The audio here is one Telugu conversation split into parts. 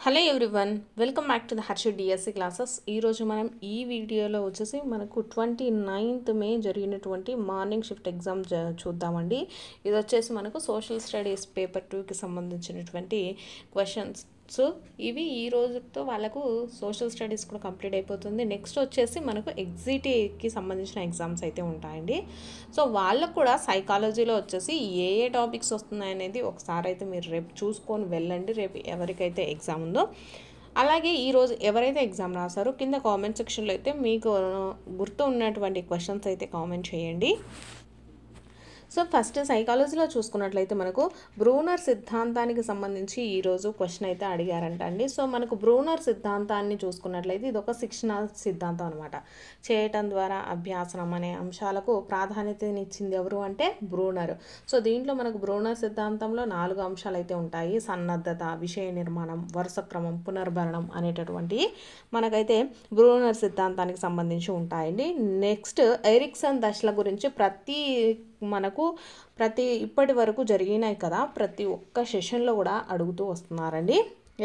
Hello everyone, welcome back to the Harshit DSC classes. ఈరోజు మనం ఈ వీడియోలో వచ్చేసి మనకు 29th మే జరిగినటువంటి మార్నింగ్ షిఫ్ట్ ఎగ్జామ్ చూద్దామండి. ఇది వచ్చేసి మనకు సోషల్ స్టడీస్ పేపర్ 2కి సంబంధించినటువంటి క్వశ్చన్స్. సో ఇవి ఈ రోజుతో వాళ్ళకు సోషల్ స్టడీస్ కూడా కంప్లీట్ అయిపోతుంది. నెక్స్ట్ వచ్చేసి మనకు ఎగ్జిటీకి సంబంధించిన ఎగ్జామ్స్ అయితే ఉంటాయండి. సో వాళ్ళకు కూడా సైకాలజీలో వచ్చేసి ఏ ఏ టాపిక్స్ వస్తున్నాయనేది ఒకసారి అయితే మీరు రేపు చూసుకొని వెళ్ళండి, రేపు ఎవరికైతే ఎగ్జామ్ ఉందో. అలాగే ఈరోజు ఎవరైతే ఎగ్జామ్ రాస్తారో కింద కామెంట్ సెక్షన్లో అయితే మీకు గుర్తు ఉన్నటువంటి క్వశ్చన్స్ అయితే కామెంట్ చేయండి. సో ఫస్ట్ సైకాలజీలో చూసుకున్నట్లయితే మనకు బ్రూనర్ సిద్ధాంతానికి సంబంధించి ఈరోజు క్వశ్చన్ అయితే అడిగారంట అండి. సో మనకు బ్రూనర్ సిద్ధాంతాన్ని చూసుకున్నట్లయితే ఇది ఒక శిక్షణ సిద్ధాంతం అనమాట. చేయటం ద్వారా అభ్యాసనం అనే అంశాలకు ప్రాధాన్యతనిచ్చింది ఎవరు అంటే బ్రూనర్. సో దీంట్లో మనకు బ్రూనర్ సిద్ధాంతంలో 4 అంశాలు అయితే ఉంటాయి. సన్నద్ధత, విషయ నిర్మాణం, వరుస క్రమం, పునర్భరణం అనేటటువంటి మనకైతే బ్రూనర్ సిద్ధాంతానికి సంబంధించి ఉంటాయండి. నెక్స్ట్ ఎరిక్సన్ దశల గురించి ఇప్పటి వరకు జరిగినాయి కదా, ప్రతి ఒక్క సెషన్లో కూడా అడుగుతూ వస్తున్నారండి.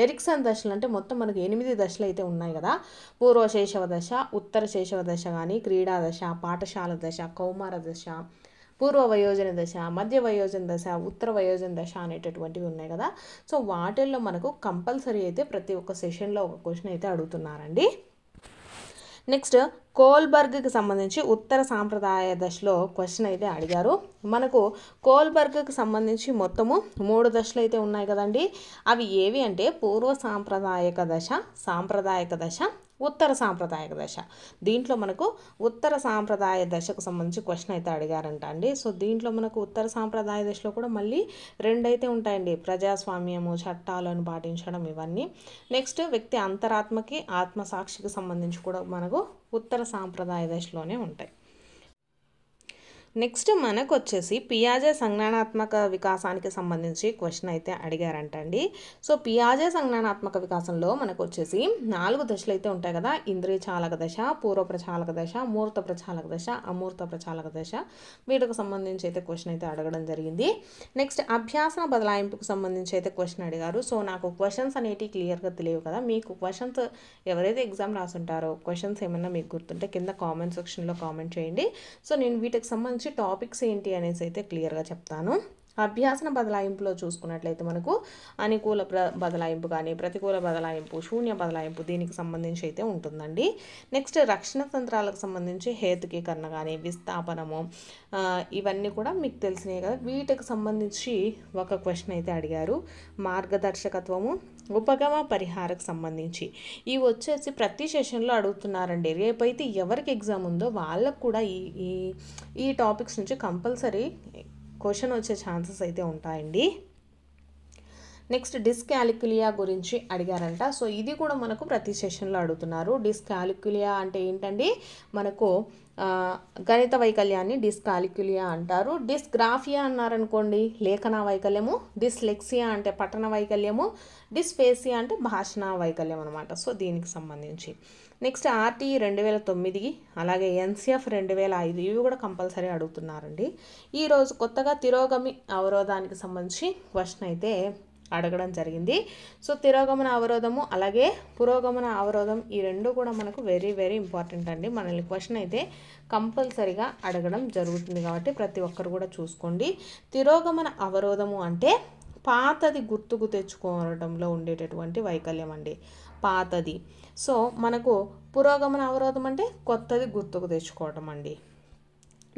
ఎరిక్సన్ దశలు అంటే మొత్తం మనకు 8 దశలు అయితే ఉన్నాయి కదా. పూర్వ శైశవ దశ, ఉత్తర శైశవ దశ కానీ, క్రీడా దశ, పాఠశాల దశ, కౌమార దశ, పూర్వ వయోజన దశ, మధ్య వయోజన దశ, ఉత్తర వయోజన దశ అనేటటువంటివి ఉన్నాయి కదా. సో వాటిల్లో మనకు కంపల్సరీ అయితే ప్రతి ఒక్క సెషన్లో ఒక క్వశ్చన్ అయితే అడుగుతున్నారండి. నెక్స్ట్ కోల్బర్గ్కి సంబంధించి ఉత్తర సాంప్రదాయ దశలో క్వశ్చన్ అయితే అడిగారు. మనకు కోల్బర్గ్కి సంబంధించి మొత్తము 3 దశలు అయితే ఉన్నాయి కదండి. అవి ఏవి అంటే పూర్వ సాంప్రదాయక దశ, సాంప్రదాయక దశ, ఉత్తర సాంప్రదాయక దశ. దీంట్లో మనకు ఉత్తర సాంప్రదాయ దశకు సంబంధించి క్వశ్చన్ అయితే అడిగారంట అండి. సో దీంట్లో మనకు ఉత్తర సాంప్రదాయ దశలో కూడా మళ్ళీ 2 అయితే ఉంటాయండి. ప్రజాస్వామ్యము, చట్టాలను పాటించడం, ఇవన్నీ. నెక్స్ట్ వ్యక్తి అంతరాత్మకి, ఆత్మసాక్షికి సంబంధించి కూడా మనకు ఉత్తర సాంప్రదాయ దశలోనే ఉంటాయి. నెక్స్ట్ మనకు వచ్చేసి పియాజే సంజ్ఞానాత్మక వికాసానికి సంబంధించి క్వశ్చన్ అయితే అడిగారంటండి. సో పియాజే సంజ్ఞానాత్మక వికాసంలో మనకు వచ్చేసి 4 దశలు అయితే ఉంటాయి కదా. ఇంద్రియ చాలక దశ, పూర్వ ప్రచాలక దశ, మూర్త ప్రచాలక దశ, అమూర్త ప్రచాలక దశ. వీటికి సంబంధించి అయితే క్వశ్చన్ అయితే అడగడం జరిగింది. నెక్స్ట్ అభ్యాసన బదలాయింపుకు సంబంధించి అయితే క్వశ్చన్ అడిగారు. సో నాకు క్వశ్చన్స్ అనేటివి క్లియర్గా తెలియవు కదా. మీకు క్వశ్చన్స్ ఎవరైతే ఎగ్జామ్ రాసుంటారో క్వశ్చన్స్ ఏమైనా మీకు గుర్తుంటే కింద కామెంట్ సెక్షన్లో కామెంట్ చేయండి. సో నేను వీటికి సంబంధించి టాపిక్స్ ఏంటి అనేసి అయితే క్లియర్గా చెప్తాను. అభ్యాసన బదలాయింపులో చూసుకున్నట్లయితే మనకు అనుకూల బదలాయింపు కానీ, ప్రతికూల బదలాయింపు, శూన్య బదలాయింపు దీనికి సంబంధించి అయితే ఉంటుందండి. నెక్స్ట్ రక్షణ తంత్రాలకు సంబంధించి హేతుకీకరణ కానీ, విస్థాపనము, ఇవన్నీ కూడా మీకు తెలిసినాయి కదా. వీటికి సంబంధించి ఒక క్వశ్చన్ అయితే అడిగారు. మార్గదర్శకత్వము, ఉపగమ పరిహారకు సంబంధించి ఇవి వచ్చేసి ప్రతి సెషన్లో అడుగుతున్నారండి. రేపైతే ఎవరికి ఎగ్జామ్ ఉందో వాళ్ళకు కూడా ఈ టాపిక్స్ నుంచి కంపల్సరీ క్వశ్చన్ వచ్చే ఛాన్సెస్ అయితే ఉంటాయండి. నెక్స్ట్ డిస్కాలిక్యులియా గురించి అడిగారంట. సో ఇది కూడా మనకు ప్రతి సెషన్లో అడుగుతున్నారు. డిస్కాలిక్యులియా అంటే ఏంటండి, మనకు గణిత వైకల్యాన్ని డిస్కాలిక్యులియా అంటారు. డిస్గ్రాఫియా అన్నారనుకోండి లేఖన వైకల్యము, డిస్లెక్సియా అంటే పఠన వైకల్యము, డిస్ఫేసియా అంటే భాషణ వైకల్యం అనమాట. సో దీనికి సంబంధించి నెక్స్ట్ ఆర్టీ 2009, అలాగే ఎన్సిఎఫ్ 2005 ఇవి కూడా కంపల్సరీ అడుగుతున్నారండి. ఈరోజు కొత్తగా తిరోగమి అవరోధానికి సంబంధించి క్వశ్చన్ అయితే అడగడం జరిగింది. సో తిరోగమన అవరోధము అలాగే పురోగమన అవరోధం ఈ 2 కూడా మనకు వెరీ వెరీ ఇంపార్టెంట్ అండి. మనల్ని క్వశ్చన్ అయితే కంపల్సరీగా అడగడం జరుగుతుంది కాబట్టి ప్రతి ఒక్కరు కూడా చూసుకోండి. తిరోగమన అవరోధము అంటే పాతది గుర్తుకు తెచ్చుకోవడంలో ఉండేటటువంటి వైకల్యం అండి, పాతది. సో మనకు పురోగమన అవరోధం అంటే కొత్తది గుర్తుకు తెచ్చుకోవడం అండి.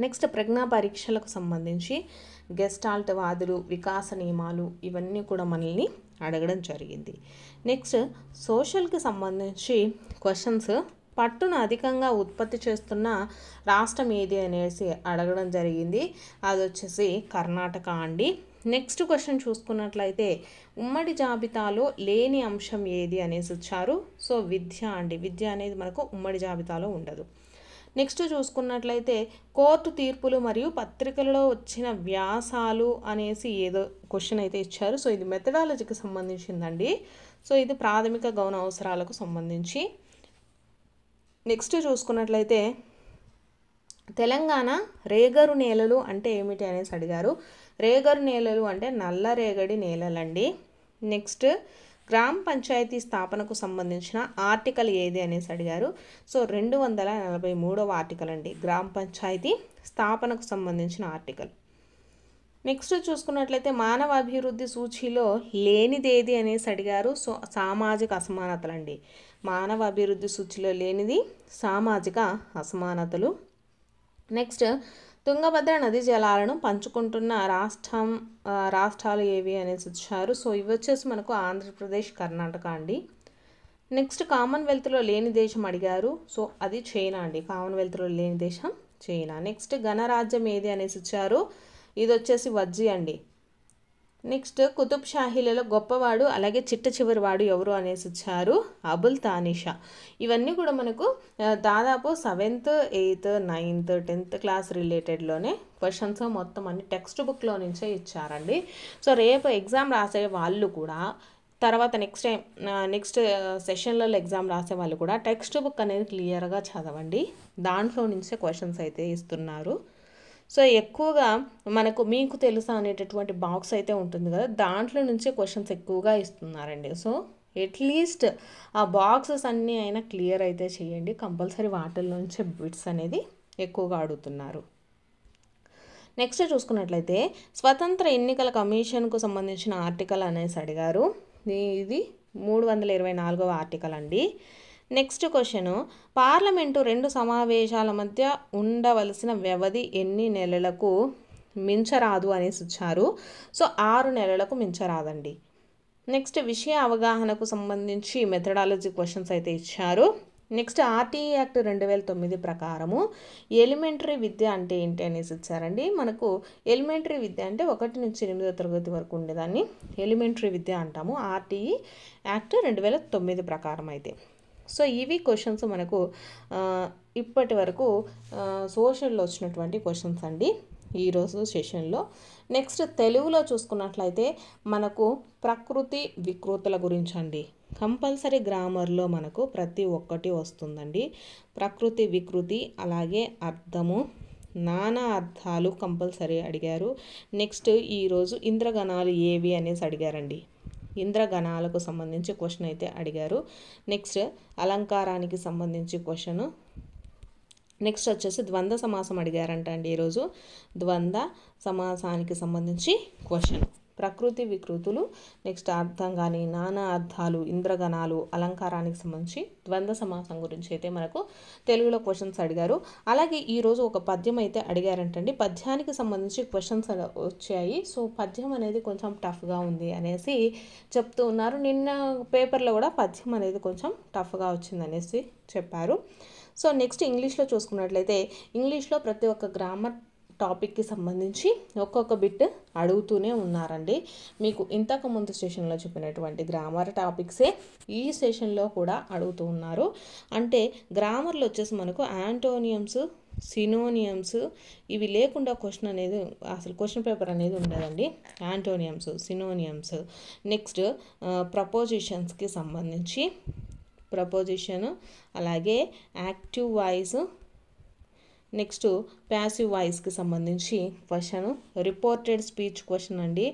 నెక్స్ట్ ప్రజ్ఞా పరీక్షలకు సంబంధించి గెస్టాల్ట్ వాదులు, వికాస నియమాలు ఇవన్నీ కూడా మనల్ని అడగడం జరిగింది. నెక్స్ట్ సోషల్కి సంబంధించి క్వశ్చన్స్, పట్టును అధికంగా ఉత్పత్తి చేస్తున్న రాష్ట్రం ఏది అనేసి అడగడం జరిగింది. అది వచ్చేసి కర్ణాటక అండి. నెక్స్ట్ క్వశ్చన్ చూసుకున్నట్లయితే ఉమ్మడి జాబితాలో లేని అంశం ఏది అనేసి ఇచ్చారు. సో విద్య అండి, విద్య అనేది మనకు ఉమ్మడి జాబితాలో ఉండదు. నెక్స్ట్ చూసుకున్నట్లయితే కోర్టు తీర్పులు మరియు పత్రికలలో వచ్చిన వ్యాసాలు అనేసి ఏదో క్వశ్చన్ అయితే ఇచ్చారు. సో ఇది మెథడాలజీకి సంబంధించిందండి. సో ఇది ప్రాథమిక గౌణ అవసరాలకు సంబంధించి. నెక్స్ట్ చూసుకున్నట్లయితే తెలంగాణ రేగరు నేలలు అంటే ఏమిటి అనేసి అడిగారు. రేగరు నేలలు అంటే నల్ల రేగడి నేలలండి. నెక్స్ట్ గ్రామ పంచాయతీ స్థాపనకు సంబంధించిన ఆర్టికల్ ఏది అనేసి అడిగారు. సో 243వ ఆర్టికల్ అండి, గ్రామ పంచాయతీ స్థాపనకు సంబంధించిన ఆర్టికల్. నెక్స్ట్ చూసుకున్నట్లయితే మానవ అభివృద్ధి సూచీలో లేనిదేది అనేసి అడిగారు. సో సామాజిక అసమానతలండి. మానవ అభివృద్ధి సూచీలో లేనిది సామాజిక అసమానతలు. నెక్స్ట్ తుంగభద్ర నదీ జలాలను పంచుకుంటున్న రాష్ట్రాలు ఏవి అనేసి ఇచ్చారు. సో ఇవి వచ్చేసి మనకు ఆంధ్రప్రదేశ్, కర్ణాటక అండి. నెక్స్ట్ కామన్వెల్త్లో లేని దేశం అడిగారు. సో అది చైనా అండి. కామన్వెల్త్లో లేని దేశం చైనా. నెక్స్ట్ గణరాజ్యం ఏది అనేసి ఇచ్చారు. ఇది వచ్చేసి వజ్జీ అండి. నెక్స్ట్ కుతుబ్ షాహీలలో గొప్పవాడు అలాగే చిట్ట చివరి వాడు ఎవరు అనేసి ఇచ్చారు. అబుల్ తానిషా. ఇవన్నీ కూడా మనకు దాదాపు 7th, 8th, 9th, 10th class రిలేటెడ్లోనే questions మొత్తం అన్ని టెక్స్ట్ బుక్లో నుంచే ఇచ్చారండి. సో రేపు ఎగ్జామ్ రాసే వాళ్ళు కూడా, తర్వాత నెక్స్ట్ సెషన్లలో ఎగ్జామ్ రాసే వాళ్ళు కూడా టెక్స్ట్ బుక్ అనేది క్లియర్గా చదవండి. దాంట్లో నుంచే క్వశ్చన్స్ అయితే ఇస్తున్నారు. సో ఎక్కువగా మనకు మీకు తెలుసా అనేటటువంటి బాక్స్ అయితే ఉంటుంది కదా, దాంట్లో నుంచే క్వశ్చన్స్ ఎక్కువగా ఇస్తున్నారండి. సో అట్లీస్ట్ ఆ బాక్సెస్ అన్నీ అయినా క్లియర్ అయితే చేయండి. కంపల్సరీ వాటిల్లో నుంచే బిట్స్ అనేది ఎక్కువగా అడుగుతున్నారు. నెక్స్ట్ చూసుకున్నట్లయితే స్వతంత్ర ఎన్నికల కమిషన్కు సంబంధించిన ఆర్టికల్ అనేసి అడిగారు. ఇది 324వ ఆర్టికల్ అండి. నెక్స్ట్ క్వశ్చన్, పార్లమెంటు 2 సమావేశాల మధ్య ఉండవలసిన వ్యవధి ఎన్ని నెలలకు మించరాదు అనేసి ఇచ్చారు. సో 6 నెలలకు మించరాదండి. నెక్స్ట్ విషయ అవగాహనకు సంబంధించి మెథడాలజీ క్వశ్చన్స్ అయితే ఇచ్చారు. నెక్స్ట్ ఆర్టీఈ యాక్ట్ 2009 ప్రకారము ఎలిమెంటరీ విద్య అంటే ఏంటి అనేసి ఇచ్చారండి. మనకు ఎలిమెంటరీ విద్య అంటే 1 నుంచి 8వ తరగతి వరకు ఉండేదాన్ని ఎలిమెంటరీ విద్య అంటాము, ఆర్టీఈ యాక్ట్ 2009 ప్రకారం అయితే. సో ఇవి క్వశ్చన్స్ మనకు ఇప్పటి వరకు సోషల్లో వచ్చినటువంటి క్వశ్చన్స్ అండి ఈరోజు సెషన్లో. నెక్స్ట్ తెలుగులో చూసుకున్నట్లయితే మనకు ప్రకృతి వికృతుల గురించి అండి. కంపల్సరీ గ్రామర్లో మనకు ప్రతి ఒక్కటి వస్తుందండి. ప్రకృతి వికృతి అలాగే అర్థము, నానా అర్థాలు కంపల్సరీ అడిగారు. నెక్స్ట్ ఈరోజు ఇంద్రగణాలు ఏవి అనేసి అడిగారండి. ఇంద్రగణాలకు సంబంధించి క్వశ్చన్ అయితే అడిగారు. నెక్స్ట్ అలంకారానికి సంబంధించి క్వశ్చను. నెక్స్ట్ వచ్చేసి ద్వంద్వ సమాసం అడిగారంట అండి ఈరోజు. ద్వంద్వ సమాసానికి సంబంధించి క్వశ్చన్. ప్రకృతి వికృతులు, నెక్స్ట్ అర్థం కానీ నానా అర్థాలు, ఇంద్రగణాలు, అలంకారానికి సంబంధించి ద్వంద్వ సమాసం గురించి అయితే మనకు తెలుగులో క్వశ్చన్స్ అడిగారు. అలాగే ఈరోజు ఒక పద్యం అయితే అడిగారంటండి. పద్యానికి సంబంధించి క్వశ్చన్స్ వచ్చాయి. సో పద్యం అనేది కొంచెం టఫ్గా ఉంది అనేసి చెప్తూ ఉన్నారు. నిన్న పేపర్లో కూడా పద్యం అనేది కొంచెం టఫ్గా వచ్చింది అనేసి చెప్పారు. సో నెక్స్ట్ ఇంగ్లీష్లో చూసుకున్నట్లయితే ఇంగ్లీష్లో ప్రతి ఒక్క గ్రామర్ టాపిక్కి సంబంధించి ఒక్కొక్క బిట్ అడుగుతూనే ఉన్నారండి. మీకు ఇంతకు ముందు సెషన్లో చెప్పినటువంటి గ్రామర్ టాపిక్సే ఈ సెషన్లో కూడా అడుగుతూ ఉన్నారు. అంటే గ్రామర్లో వచ్చేసి మనకు యాంటోనియమ్స్, సినోనియమ్స్ ఇవి లేకుండా క్వశ్చన్ పేపర్ అనేది ఉండదండి. యాంటోనియమ్స్, సినోనియమ్స్, నెక్స్ట్ ప్రపోజిషన్స్కి సంబంధించి ప్రపోజిషన్, అలాగే యాక్టివ్ వాయిస్, నెక్స్ట్ ప్యాసివ్ వాయిస్కి సంబంధించి క్వశ్చన్, రిపోర్టెడ్ స్పీచ్ క్వశ్చన్ అండి,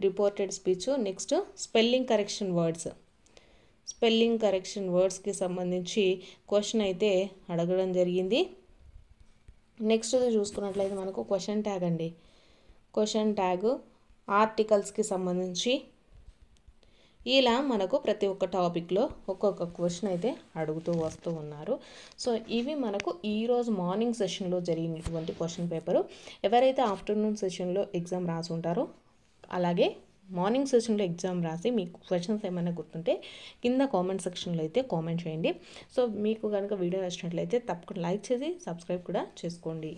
reported speech. Next spelling correction వర్డ్స్కి సంబంధించి క్వశ్చన్ అయితే అడగడం జరిగింది. నెక్స్ట్ చూసుకున్నట్లయితే మనకు క్వశ్చన్ ట్యాగ్ అండి. క్వశ్చన్ ట్యాగ్ ఆర్టికల్స్కి సంబంధించి ఇలా మనకు ప్రతి ఒక్క టాపిక్లో ఒక్కొక్క క్వశ్చన్ అయితే అడుగుతూ వస్తూ ఉన్నారు. సో ఇవి మనకు ఈరోజు మార్నింగ్ సెషన్లో జరిగినటువంటి క్వశ్చన్ పేపరు. ఎవరైతే ఆఫ్టర్నూన్ సెషన్లో ఎగ్జామ్ రాసి ఉంటారో, అలాగే మార్నింగ్ సెషన్లో ఎగ్జామ్ రాసి మీకు క్వశ్చన్స్ ఏమైనా గుర్తుంటే కింద కామెంట్ సెక్షన్లో అయితే కామెంట్ చేయండి. సో మీకు కనుక వీడియో నచ్చినట్లయితే తప్పకుండా లైక్ చేసి సబ్స్క్రైబ్ కూడా చేసుకోండి.